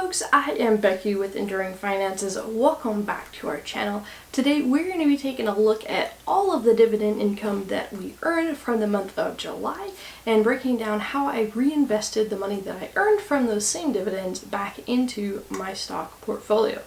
folks, I am Becky with Enduring Finances. Welcome back to our channel. Today we're going to be taking a look at all of the dividend income that we earned from the month of July and breaking down how I reinvested the money that I earned from those same dividends back into my stock portfolio.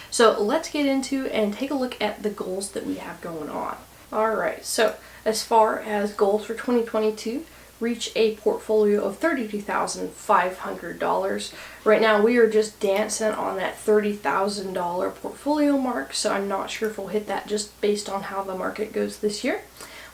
So let's get into and take a look at the goals that we have going on. Alright, so as far as goals for 2022, reach a portfolio of $32,500. Right now we are just dancing on that $30,000 portfolio mark, so I'm not sure if we'll hit that just based on how the market goes this year.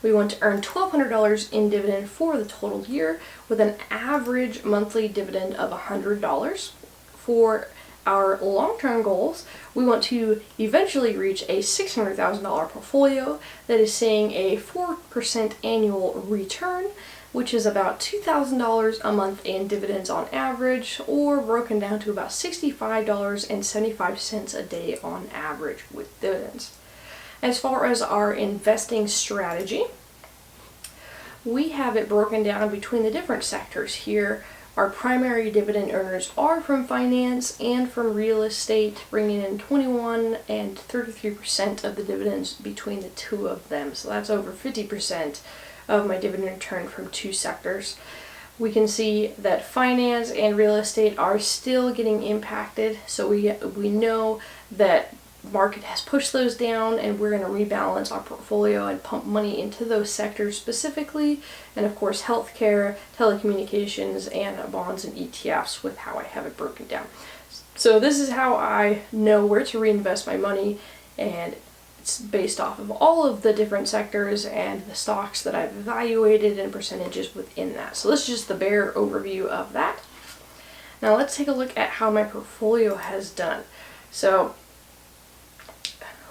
We want to earn $1,200 in dividend for the total year with an average monthly dividend of $100. For our long-term goals, we want to eventually reach a $600,000 portfolio that is seeing a 4% annual return, which is about $2,000 a month in dividends on average, or broken down to about $65.75 a day on average with dividends. As far as our investing strategy, we have it broken down between the different sectors here. Our primary dividend earners are from finance and from real estate, bringing in 21 and 33% of the dividends between the two of them. So that's over 50% of my dividend return from two sectors. We can see that finance and real estate are still getting impacted, so we know that market has pushed those down, and we're going to rebalance our portfolio and pump money into those sectors specifically, and of course healthcare, telecommunications, and bonds and ETFs with how I have it broken down. So this is how I know where to reinvest my money, and it's based off of all of the different sectors and the stocks that I've evaluated and percentages within that. So this is just the bare overview of that. Now let's take a look at how my portfolio has done. So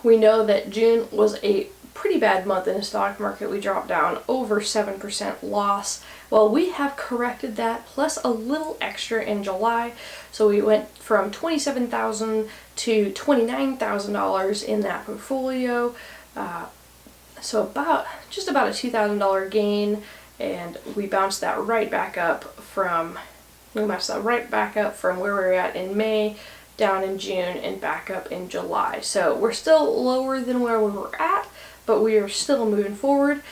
we know that June was a pretty bad month in the stock market. We dropped down over 7% loss. Well, we have corrected that plus a little extra in July. So we went from $27,000 to $29,000 in that portfolio. So just about a $2,000 gain, and we bounced that right back up from where we were at in May, down in June, and back up in July. So we're still lower than where we were at, but we are still moving forward.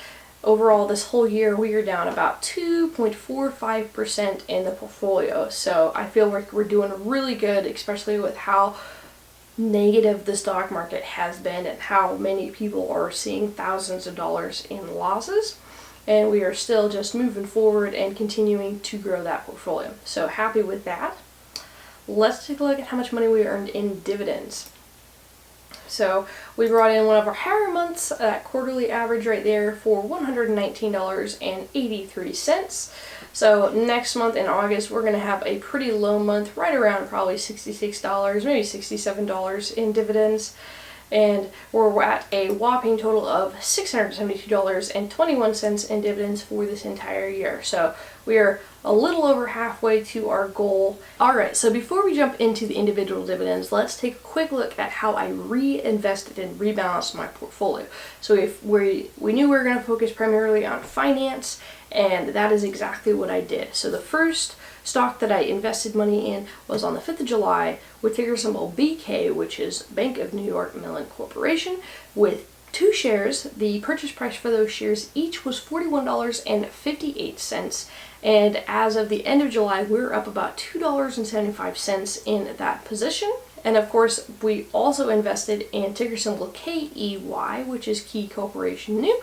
Overall, this whole year, we are down about 2.45% in the portfolio. So I feel like we're doing really good, especially with how negative the stock market has been and how many people are seeing thousands of dollars in losses. And we are still just moving forward and continuing to grow that portfolio. So happy with that. Let's take a look at how much money we earned in dividends. So we brought in one of our higher months, that quarterly average right there, for $119.83. So next month in August, we're going to have a pretty low month, right around probably $66, maybe $67 in dividends. And we're at a whopping total of $672.21 in dividends for this entire year. So we are a little over halfway to our goal. Alright, so before we jump into the individual dividends, let's take a quick look at how I reinvested and rebalanced my portfolio. So if we knew we were going to focus primarily on finance, and that is exactly what I did. So the first stock that I invested money in was on the 5th of July with ticker symbol BK, which is Bank of New York Mellon Corporation, with 2 shares. The purchase price for those shares each was $41.58, and as of the end of July, we're up about $2.75 in that position. And of course, we also invested in ticker symbol KEY, which is Key Corporation New,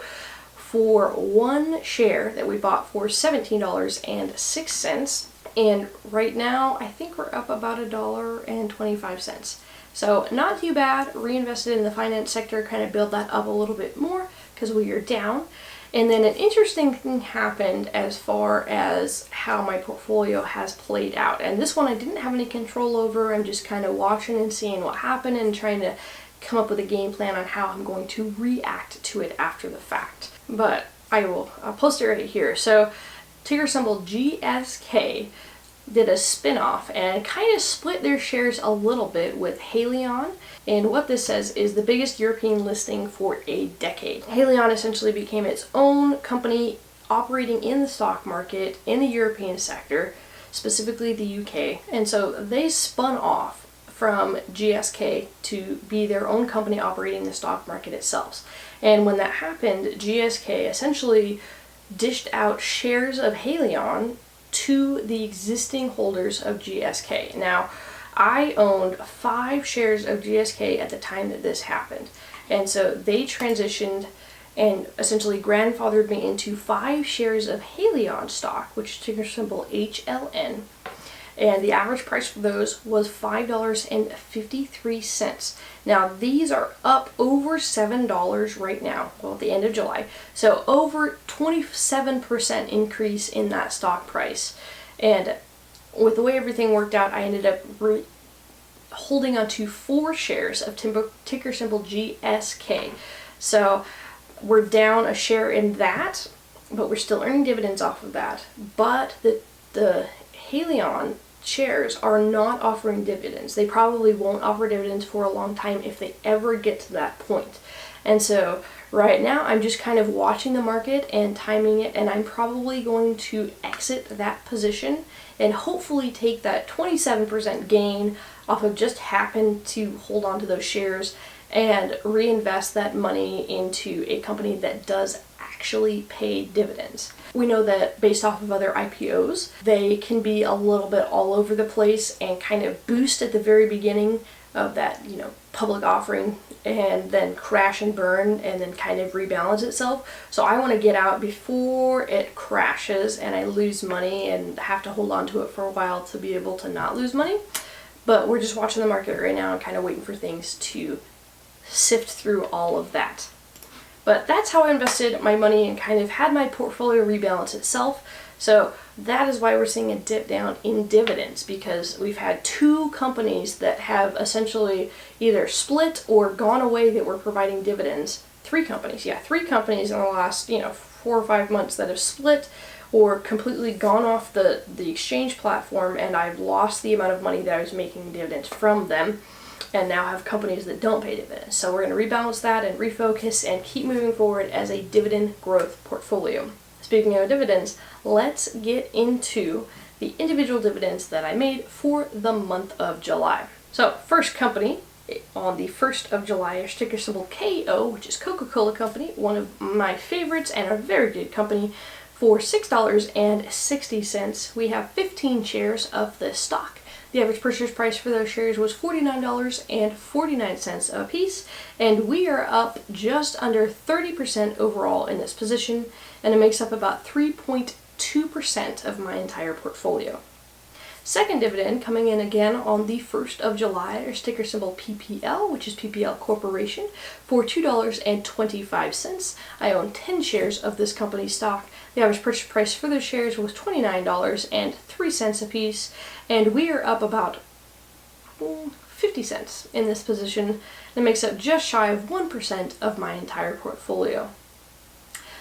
for 1 share that we bought for $17.06. And right now, I think we're up about $1.25. So not too bad. Reinvested in the finance sector, kind of build that up a little bit more because we are down. And then an interesting thing happened as far as how my portfolio has played out. And this one I didn't have any control over. I'm just kind of watching and seeing what happened and trying to come up with a game plan on how I'm going to react to it after the fact. But I'll post it right here. So ticker symbol GSK did a spin-off and kind of split their shares a little bit with Haleon. And what this says is the biggest European listing for a decade. Haleon essentially became its own company operating in the stock market in the European sector. specifically the UK. And so they spun off from GSK to be their own company operating the stock market itself. And when that happened, GSK essentially dished out shares of Haleon to the existing holders of GSK. Now, I owned 5 shares of GSK at the time that this happened. And so they transitioned and essentially grandfathered me into 5 shares of Haleon stock, which is ticker symbol HLN. And the average price for those was $5.53. Now, these are up over $7 right now, well, at the end of July. So over 27% increase in that stock price. And with the way everything worked out, I ended up holding on to 4 shares of ticker symbol GSK. So we're down a share in that, but we're still earning dividends off of that. But the Haleon shares are not offering dividends. They probably won't offer dividends for a long time if they ever get to that point. And so right now I'm just kind of watching the market and timing it, and I'm probably going to exit that position and hopefully take that 27% gain off of just happen to hold on to those shares and reinvest that money into a company that does actually pay dividends. We know that based off of other IPOs, they can be a little bit all over the place and kind of boost at the very beginning of that, public offering, and then crash and burn and then kind of rebalance itself. So I want to get out before it crashes and I lose money and have to hold on to it for a while to be able to not lose money. But we're just watching the market right now and kind of waiting for things to sift through all of that. But that's how I invested my money and kind of had my portfolio rebalance itself. So that is why we're seeing a dip down in dividends, because we've had 2 companies that have essentially either split or gone away that were providing dividends. 3 companies in the last 4 or 5 months that have split or completely gone off the exchange platform, and I've lost the amount of money that I was making dividends from them, and now have companies that don't pay dividends. So we're going to rebalance that and refocus and keep moving forward as a dividend growth portfolio. Speaking of dividends, let's get into the individual dividends that I made for the month of July. So first company on the 1st of July is ticker symbol KO, which is Coca-Cola Company, one of my favorites and a very good company. For $6.60, we have 15 shares of this stock. The average purchase price for those shares was $49.49 a piece, and we are up just under 30% overall in this position, and it makes up about 3.2% of my entire portfolio. Second dividend coming in again on the 1st of July is ticker symbol PPL, which is PPL Corporation, for $2.25. I own 10 shares of this company's stock. The average purchase price for those shares was $29.03 a piece, and we are up about 50 cents in this position. That makes up just shy of 1% of my entire portfolio.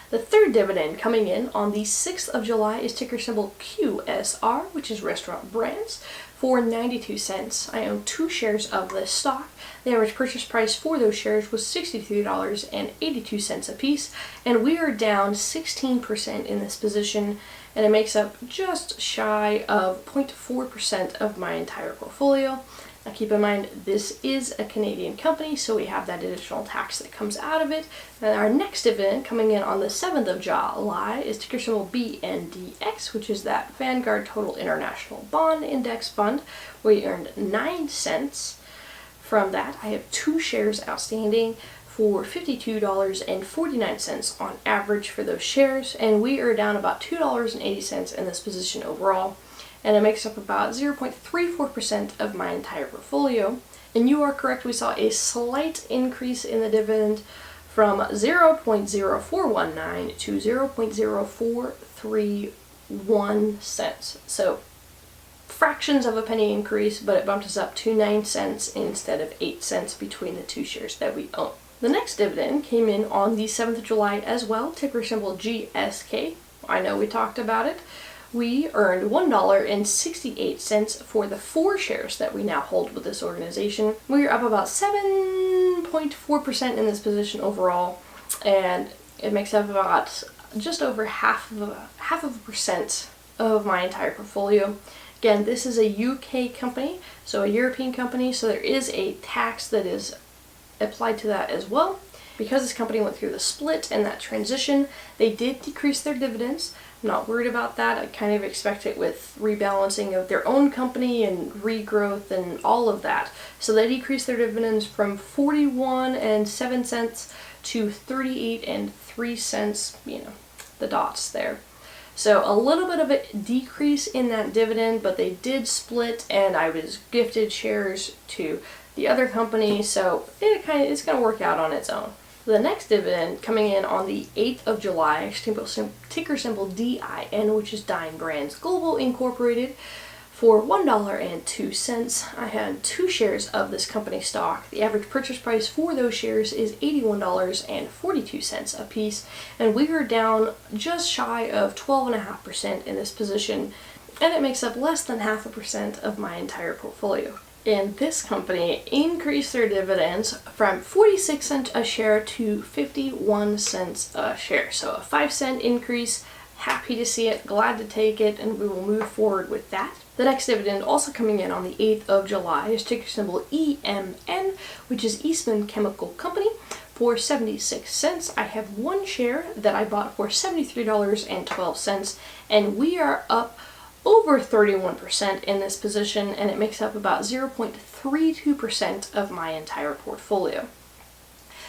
The third dividend coming in on the 6th of July is ticker symbol QSR, which is Restaurant Brands, for 92 cents. I own 2 shares of this stock. The average purchase price for those shares was $63.82 a piece, and we are down 16% in this position, and it makes up just shy of 0.4% of my entire portfolio. Now keep in mind, this is a Canadian company, so we have that additional tax that comes out of it. And our next dividend coming in on the 7th of July is ticker symbol BNDX, which is that Vanguard Total International Bond Index Fund. We earned 9 cents from that. I have 2 shares outstanding for $52.49 on average for those shares, and we are down about $2.80 in this position overall. And it makes up about 0.34% of my entire portfolio. And you are correct, we saw a slight increase in the dividend from 0.0419 to 0.0431 cents. So fractions of a penny increase, but it bumped us up to 9 cents instead of 8 cents between the 2 shares that we own. The next dividend came in on the 7th of July as well, ticker symbol GSK. I know we talked about it. We earned $1.68 for the 4 shares that we now hold with this organization. We're up about 7.4% in this position overall, and it makes up about just over half of a percent of my entire portfolio. Again, this is a UK company, so a European company, so there is a tax that is applied to that as well. Because this company went through the split and that transition, they did decrease their dividends. I'm not worried about that. I kind of expect it with rebalancing of their own company and regrowth and all of that. So they decreased their dividends from 41.07 cents to 38.03 cents, the dots there. So a little bit of a decrease in that dividend, but they did split and I was gifted shares to the other company, so it's going to work out on its own. The next dividend coming in on the 8th of July, ticker symbol DIN, which is Dine Brands Global Incorporated, for $1.02. I had 2 shares of this company stock. The average purchase price for those shares is $81.42 a piece, and we are down just shy of 12.5% in this position, and it makes up less than 0.5% of my entire portfolio. And this company increased their dividends from 46 cents a share to 51 cents a share. So a 5-cent increase. Happy to see it, glad to take it, and we will move forward with that. The next dividend, also coming in on the 8th of July, is ticker symbol EMN, which is Eastman Chemical Company, for 76 cents. I have 1 share that I bought for $73.12, and we are up over 31% in this position, and it makes up about 0.32% of my entire portfolio.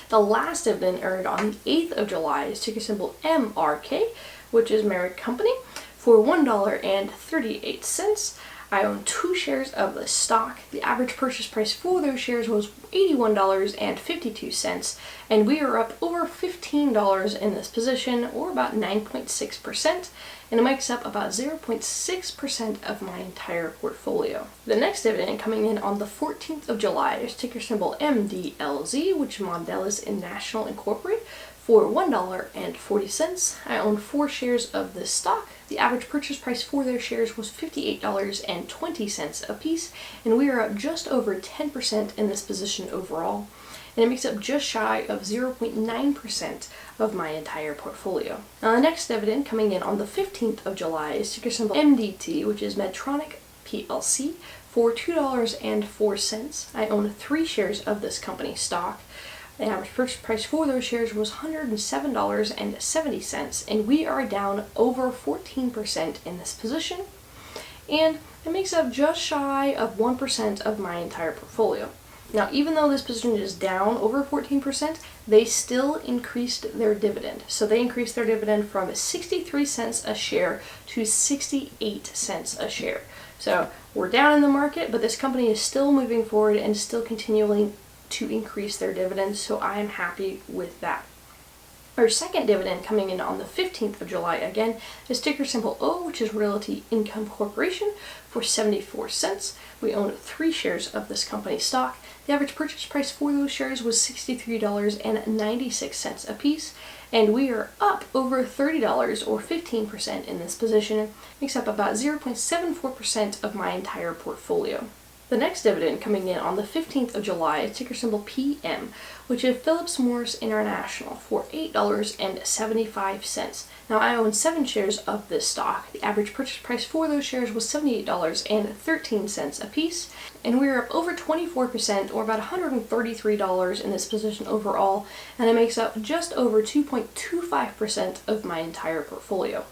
The last dividend earned on the 8th of July is ticker symbol MRK, which is Merrick Company, for $1.38. I own 2 shares of the stock. The average purchase price for those shares was $81.52, and we are up over $15 in this position, or about 9.6%, and it makes up about 0.6% of my entire portfolio. The next dividend coming in on the 14th of July is ticker symbol MDLZ, which is Mondelez International Incorporated, for $1.40. I own 4 shares of this stock. The average purchase price for their shares was $58.20 a piece, and we are up just over 10% in this position overall, and it makes up just shy of 0.9% of my entire portfolio. Now the next dividend coming in on the 15th of July is ticker symbol MDT, which is Medtronic PLC, for $2.04. I own 3 shares of this company stock. The average purchase price for those shares was $107.70, and we are down over 14% in this position, and it makes up just shy of 1% of my entire portfolio. Now, even though this position is down over 14%, they still increased their dividend. So they increased their dividend from 63 cents a share to 68 cents a share. So we're down in the market, but this company is still moving forward and still continuing to increase their dividends, so I am happy with that. Our second dividend coming in on the 15th of July again is ticker symbol O, which is Realty Income Corporation, for 74 cents. We own 3 shares of this company stock. The average purchase price for those shares was $63.96 a piece, and we are up over $30 or 15% in this position. It makes up about 0.74% of my entire portfolio. The next dividend coming in on the 15th of July is ticker symbol PM, which is Phillips Morris International, for $8.75. Now I own 7 shares of this stock. The average purchase price for those shares was $78.13 a piece, and we are up over 24% or about $133 in this position overall, and it makes up just over 2.25% of my entire portfolio.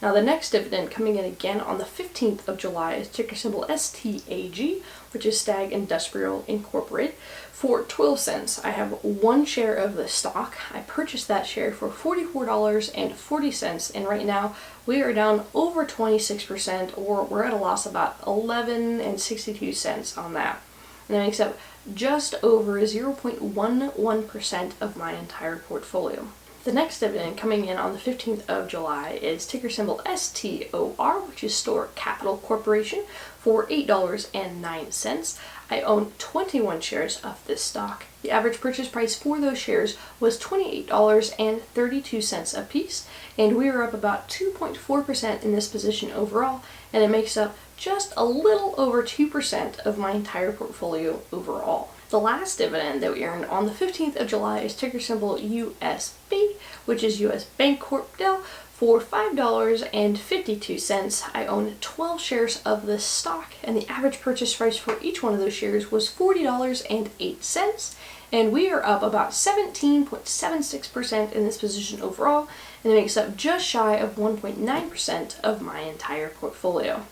Now the next dividend coming in again on the 15th of July is ticker symbol STAG, which is Stag Industrial Incorporated, for 12 cents. I have 1 share of the stock. I purchased that share for $44.40, and right now we are down over 26%, or we're at a loss of about $11.62 on that. And that makes up just over 0.11% of my entire portfolio. The next dividend coming in on the 15th of July is ticker symbol STOR, which is Store Capital Corporation, for $8.09. I own 21 shares of this stock. The average purchase price for those shares was $28.32 a piece, and we are up about 2.4% in this position overall, and it makes up just a little over 2% of my entire portfolio overall. The last dividend that we earned on the 15th of July is ticker symbol USB, which is US Bancorp Del, For $5.52, I own 12 shares of this stock, and the average purchase price for each one of those shares was $40.08. And we are up about 17.76% in this position overall, and it makes up just shy of 1.9% of my entire portfolio.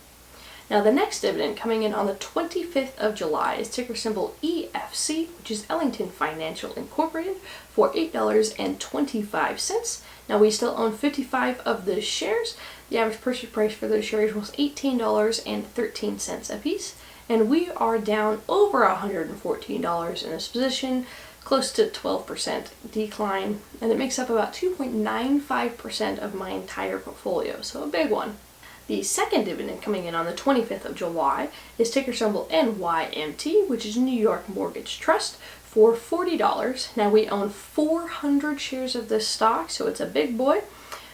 Now the next dividend coming in on the 25th of July is ticker symbol EFC, which is Ellington Financial Incorporated, for $8.25. Now we still own 55 of those shares. The average purchase price for those shares was $18.13 a piece, and we are down over $114 in this position, close to 12% decline, and it makes up about 2.95% of my entire portfolio, so a big one. The second dividend coming in on the 25th of July is ticker symbol NYMT, which is New York Mortgage Trust, for $40. Now we own 400 shares of this stock, so it's a big boy.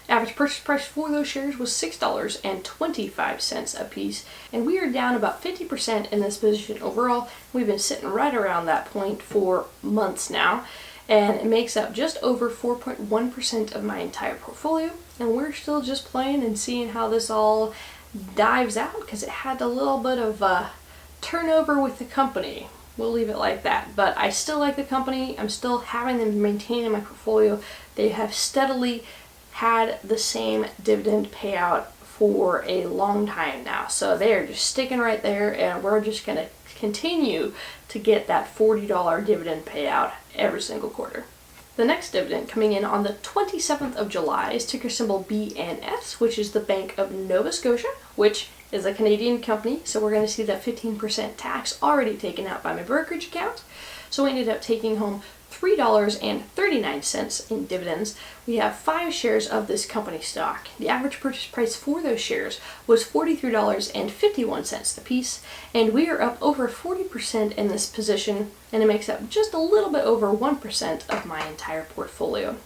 Average purchase price for those shares was $6.25 a piece, and we are down about 50% in this position overall. We've been sitting right around that point for months now, and it makes up just over 4.1% of my entire portfolio, and we're still just playing and seeing how this all dives out, because it had a little bit of turnover with the company. We'll leave it like that, but I still like the company. I'm still having them maintain in my portfolio. They have steadily had the same dividend payout for a long time now, so they are just sticking right there, and we're just going to continue to get that $40 dividend payout every single quarter. The next dividend coming in on the 27th of July is ticker symbol BNS, which is the Bank of Nova Scotia, which is a Canadian company, so we're going to see that 15% tax already taken out by my brokerage account. So we ended up taking home $3.39 in dividends. We have 5 shares of this company stock. The average purchase price for those shares was $43.51 a piece, and we are up over 40% in this position, and it makes up just a little bit over 1% of my entire portfolio.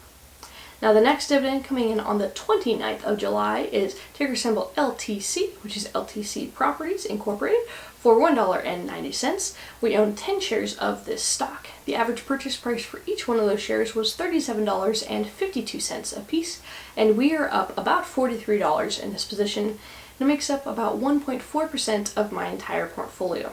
Now the next dividend coming in on the 29th of July is ticker symbol LTC, which is LTC Properties Incorporated, for $1.90. We own 10 shares of this stock. The average purchase price for each one of those shares was $37.52 a piece, and we are up about $43 in this position, and it makes up about 1.4% of my entire portfolio.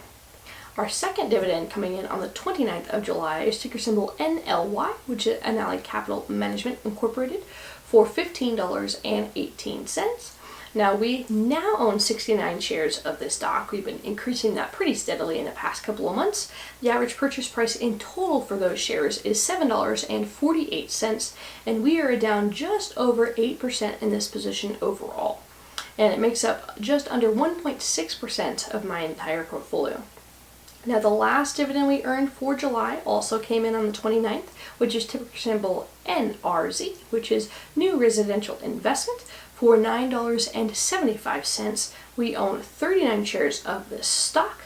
Our second dividend coming in on the 29th of July is ticker symbol NLY, which is Annaly Capital Management Incorporated, for $15.18. Now we now own 69 shares of this stock. We've been increasing that pretty steadily in the past couple of months. The average purchase price in total for those shares is $7.48, and we are down just over 8% in this position overall. And it makes up just under 1.6% of my entire portfolio. Now the last dividend we earned for July also came in on the 29th, which is ticker symbol NRZ, which is New Residential Investment, for $9.75. We own 39 shares of this stock,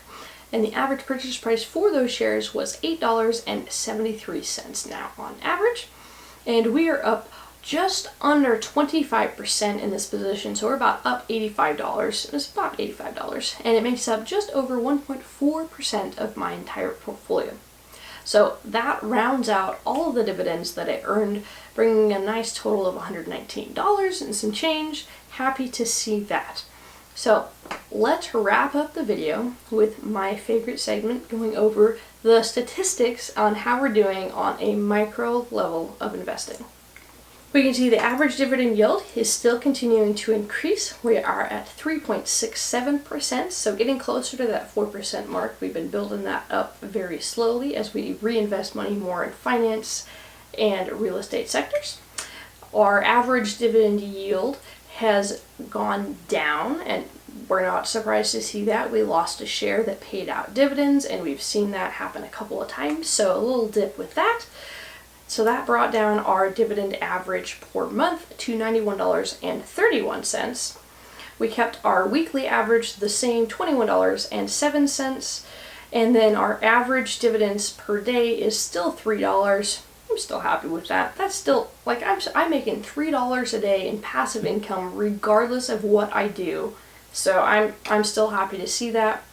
and the average purchase price for those shares was $8.73 now on average, and we are up just under 25% in this position, so we're about up $85. It's about $85, and it makes up just over 1.4% of my entire portfolio. So that rounds out all of the dividends that I earned, bringing a nice total of $119 and some change. Happy to see that. So let's wrap up the video with my favorite segment, going over the statistics on how we're doing on a micro level of investing. We can see the average dividend yield is still continuing to increase. We are at 3.67%, so getting closer to that 4% mark. We've been building that up very slowly as we reinvest money more in finance and real estate sectors. Our average dividend yield has gone down, and we're not surprised to see that. We lost a share that paid out dividends, and we've seen that happen a couple of times, so a little dip with that. So that brought down our dividend average per month to $91.31. We kept our weekly average the same, $21.07. And then our average dividends per day is still $3. I'm still happy with that. That's still, like, I'm making $3 a day in passive income regardless of what I do. So I'm still happy to see that.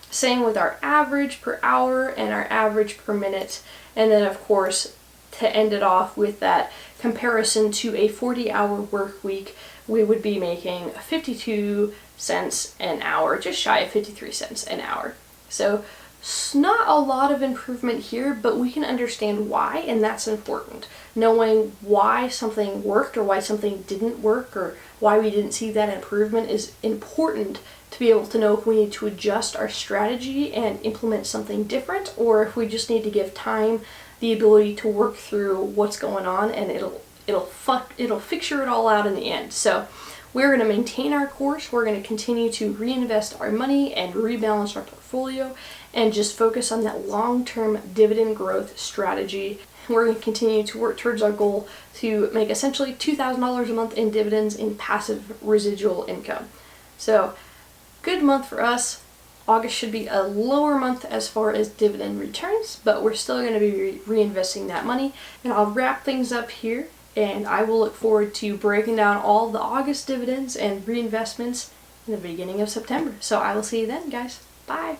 Same with our average per hour and our average per minute. And then of course, to end it off with that comparison to a 40-hour work week, we would be making 52 cents an hour, just shy of 53 cents an hour. So it's not a lot of improvement here, but we can understand why, and that's important. Knowing why something worked or why something didn't work or why we didn't see that improvement is important to be able to know if we need to adjust our strategy and implement something different, or if we just need to give time the ability to work through what's going on, and it'll figure it all out in the end. So we're going to maintain our course. We're going to continue to reinvest our money and rebalance our portfolio and just focus on that long-term dividend growth strategy. We're going to continue to work towards our goal to make essentially $2,000 a month in dividends in passive residual income. So good month for us. August should be a lower month as far as dividend returns, but we're still going to be reinvesting that money. And I'll wrap things up here, and I will look forward to breaking down all the August dividends and reinvestments in the beginning of September. So I will see you then, guys. Bye.